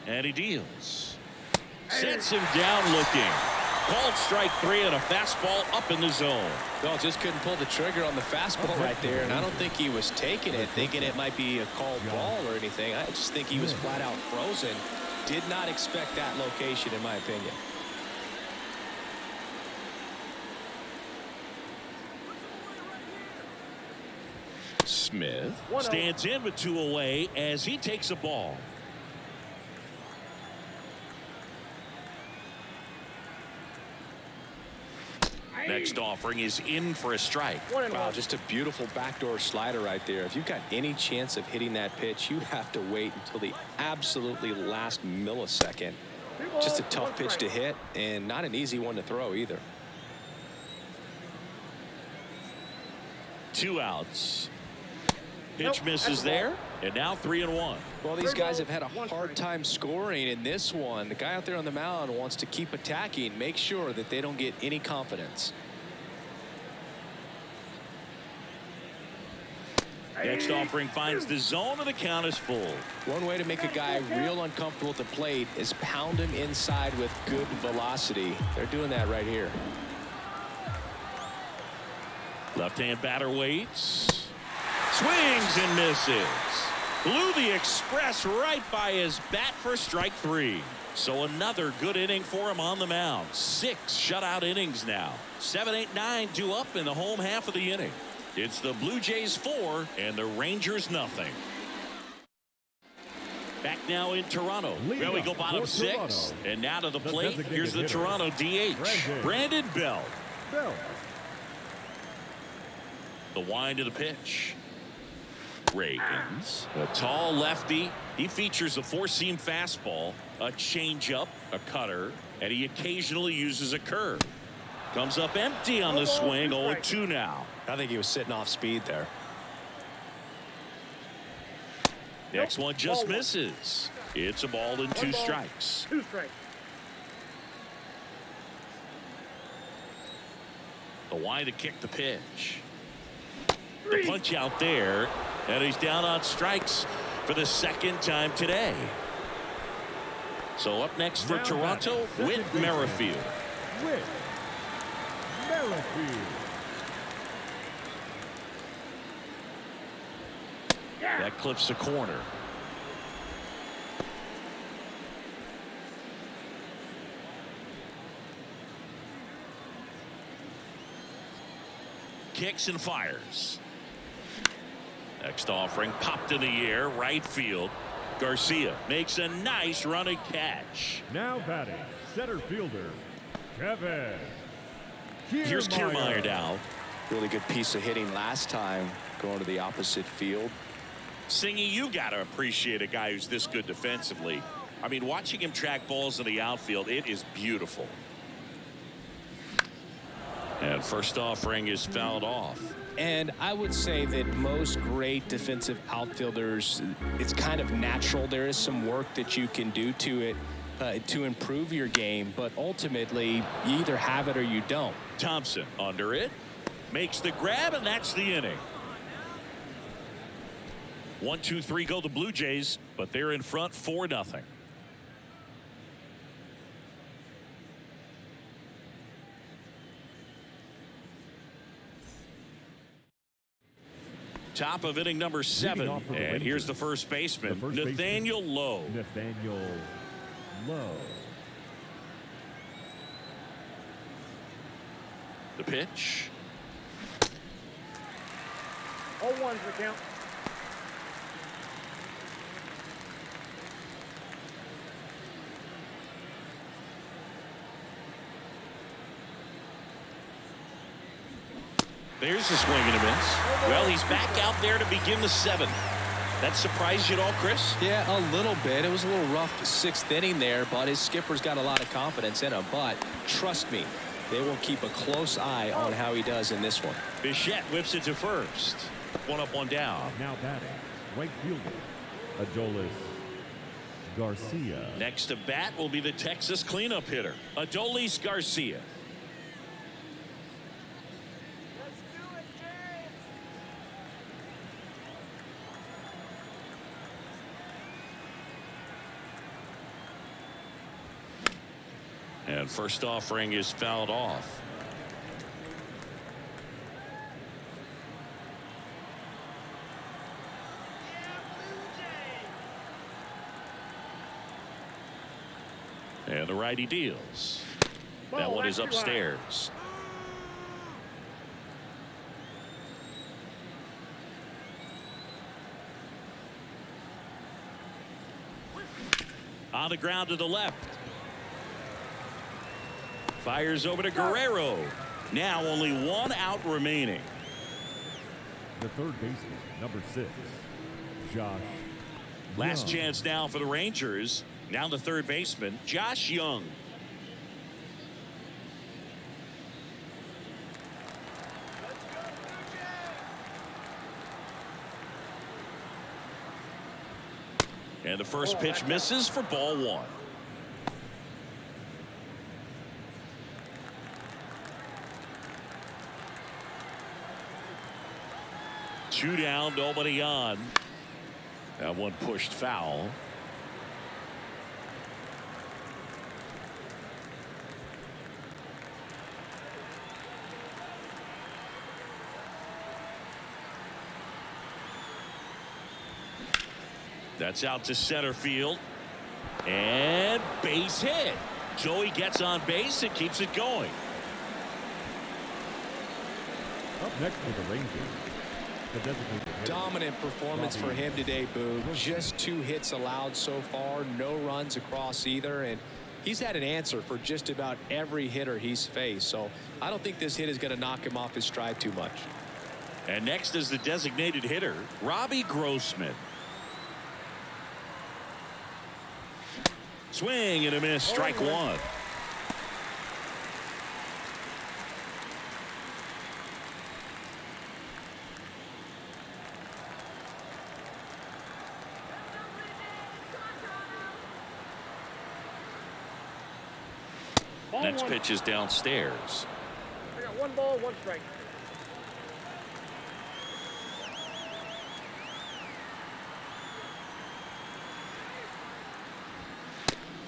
Speaker 1: And he deals. Sets him down looking. Called strike 3 and a fastball up in the zone.
Speaker 2: Well, just couldn't pull the trigger on the fastball right there, and I don't think he was taking it, thinking it might be a called ball or anything. I just think he was flat out frozen. Did not expect that location, in my opinion.
Speaker 1: Smith stands in with 2 away as he takes a ball. Next offering is in for a strike.
Speaker 2: Wow, just a beautiful backdoor slider right there. If you've got any chance of hitting that pitch, you have to wait until the absolutely last millisecond. Just a tough pitch to hit, and not an easy one to throw either.
Speaker 1: 2 outs. Pitch misses there, and now 3-1.
Speaker 2: Well, these guys have had a hard time scoring in this one. The guy out there on the mound wants to keep attacking, make sure that they don't get any confidence.
Speaker 1: Next offering finds the zone, and the count is full.
Speaker 2: One way to make a guy real uncomfortable at the plate is pound him inside with good velocity. They're doing that right here.
Speaker 1: Left-hand batter waits. Swings and misses. Blew the express right by his bat for strike 3. So another good inning for him on the mound. 6 shutout innings now. 7, 8, 9 due up in the home half of the inning. It's the Blue Jays 4 and the Rangers nothing. Back now in Toronto. There we go, bottom 6. And now to the plate. Here's the Toronto DH, Brandon Bell. The wind of the pitch. Reagans, a tall lefty. He features a 4-seam fastball, a changeup, a cutter, and he occasionally uses a curve. Comes up empty on the swing. 0-2 now.
Speaker 2: I think he was sitting off speed there.
Speaker 1: Next one just misses. It's a ball and 2 strikes.
Speaker 4: 2 strikes.
Speaker 1: The wind to kick the pitch. The punch out there, and he's down on strikes for the 2nd time today. So up next for Toronto, Whit Merrifield.
Speaker 3: Whit Merrifield.
Speaker 1: That clips the corner. Kicks and fires. Next offering popped in the air, right field. Garcia makes a nice running catch.
Speaker 3: Now batting, center fielder, Kevin.
Speaker 1: Here's Kiermaier now.
Speaker 2: Really good piece of hitting last time, going to the opposite field.
Speaker 1: Singy, you got to appreciate a guy who's this good defensively. I mean, watching him track balls in the outfield, it is beautiful. And first offering is fouled off.
Speaker 2: And I would say that most great defensive outfielders, it's kind of natural. There is some work that you can do to it to improve your game, but ultimately you either have it or you don't.
Speaker 1: Thompson under it, makes the grab, and that's the inning. 1, 2, 3 go the Blue Jays, but they're in front 4-0. Top of inning number 7. And here's the first baseman, Nathaniel Lowe.
Speaker 3: Nathaniel Lowe.
Speaker 1: The pitch.
Speaker 4: 0-1's the count.
Speaker 1: There's a swing and a miss. Well, he's back out there to begin the 7th. That surprised you at all, Chris?
Speaker 2: Yeah, a little bit. It was a little rough 6th inning there, but his skipper's got a lot of confidence in him. But trust me, they will keep a close eye on how he does in this one.
Speaker 1: Bichette whips it to first. 1 up, 1 down.
Speaker 3: Now batting, right fielder, Adolis Garcia.
Speaker 1: Next to bat will be the Texas cleanup hitter, Adolis Garcia. And first offering is fouled off. And the righty deals. That one is upstairs. On the ground to the left. Fires over to Guerrero. Now only 1 out remaining.
Speaker 3: The third baseman, number 6, Josh
Speaker 1: Last
Speaker 3: Young.
Speaker 1: chance now for the Rangers. Now the third baseman, Josh Young. And the first pitch misses for ball 1. Two down, nobody on. That one pushed foul. That's out to center field. And base hit. Joey gets on base and keeps it going.
Speaker 3: Up next for the Rangers, the designated hitter,
Speaker 2: Dominant performance for him today, Boo. Just 2 hits allowed so far, no runs across either, and he's had an answer for just about every hitter he's faced. So I don't think this hit is going to knock him off his stride too much.
Speaker 1: And next is the designated hitter, Robbie Grossman. Swing and a miss, strike 1. Next pitch is downstairs.
Speaker 4: I got 1 ball, 1 strike.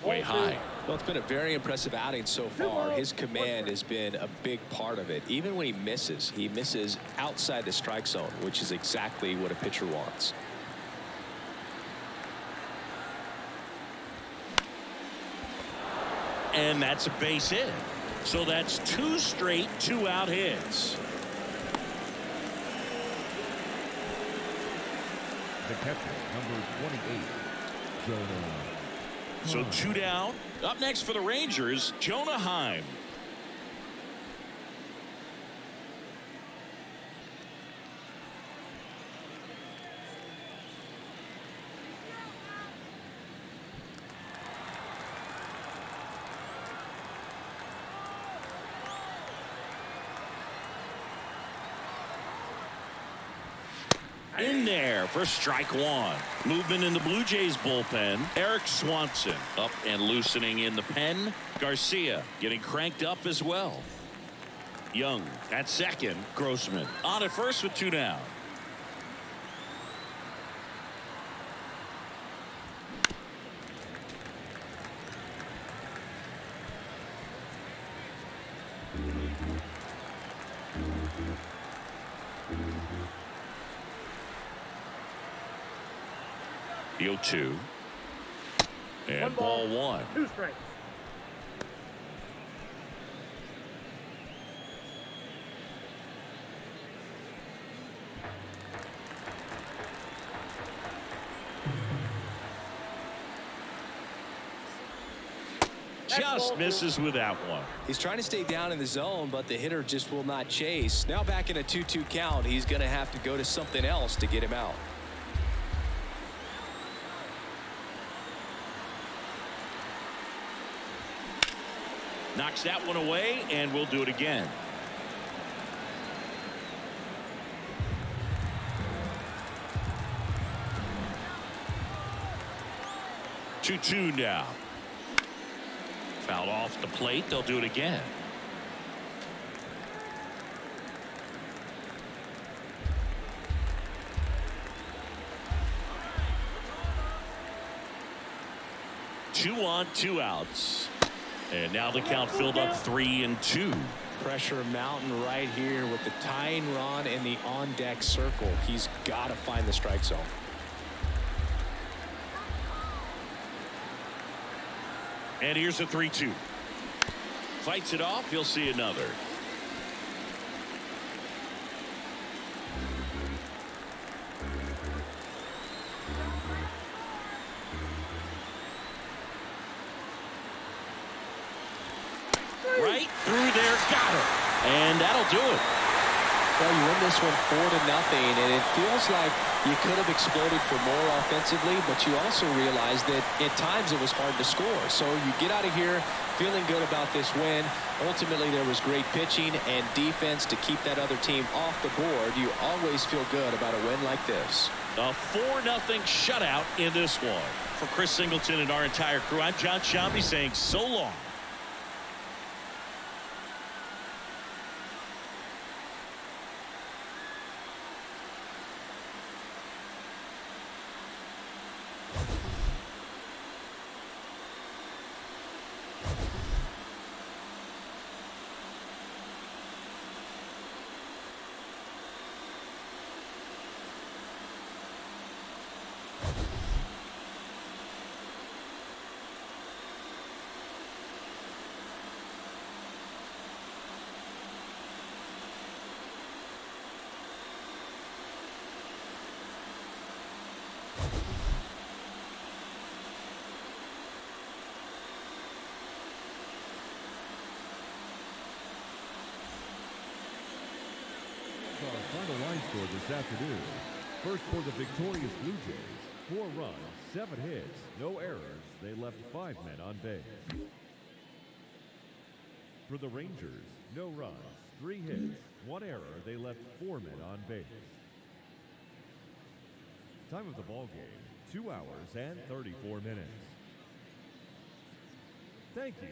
Speaker 1: Way high.
Speaker 2: Well, it's been a very impressive outing so far. His command has been a big part of it. Even when he misses outside the strike zone, which is exactly what a pitcher wants.
Speaker 1: And that's a base hit. So that's 2 straight 2-out hits.
Speaker 3: the catcher, number 28, Jonah.
Speaker 1: So 2 down. Up next for the Rangers, Jonah Heim. In there for strike 1. Movement in the Blue Jays bullpen. Eric Swanson up and loosening in the pen. Garcia getting cranked up as well. Young at second. Grossman on at first with 2 down. The 0-2. And ball one.
Speaker 4: 2 strikes.
Speaker 1: Just misses with that one.
Speaker 2: He's trying to stay down in the zone, but the hitter just will not chase. Now back in a 2-2 count, he's going to have to go to something else to get him out.
Speaker 1: Knocks that one away, and we'll do it again. Two now. Foul off the plate. They'll do it again. Two on, 2 outs. And now the count filled up 3-2.
Speaker 2: Pressure mountain right here with the tying run in the on-deck circle. He's got to find the strike zone.
Speaker 1: And here's a 3-2. Fights it off. He'll see another. Right through there. Got it. And that'll do it.
Speaker 2: Well, you win this one 4-0, and it feels like you could have exploded for more offensively, but you also realize that at times it was hard to score. So you get out of here feeling good about this win. Ultimately, there was great pitching and defense to keep that other team off the board. You always feel good about a win like this.
Speaker 1: A 4-0 shutout in this one. For Chris Singleton and our entire crew, I'm John Shambi saying so long.
Speaker 3: Our final line score this afternoon. First for the victorious Blue Jays, 4 runs, 7 hits, no errors. They left 5 men on base. For the Rangers, no runs, 3 hits, 1 error. They left 4 men on base. Time of the ball game, 2 hours and 34 minutes. Thank you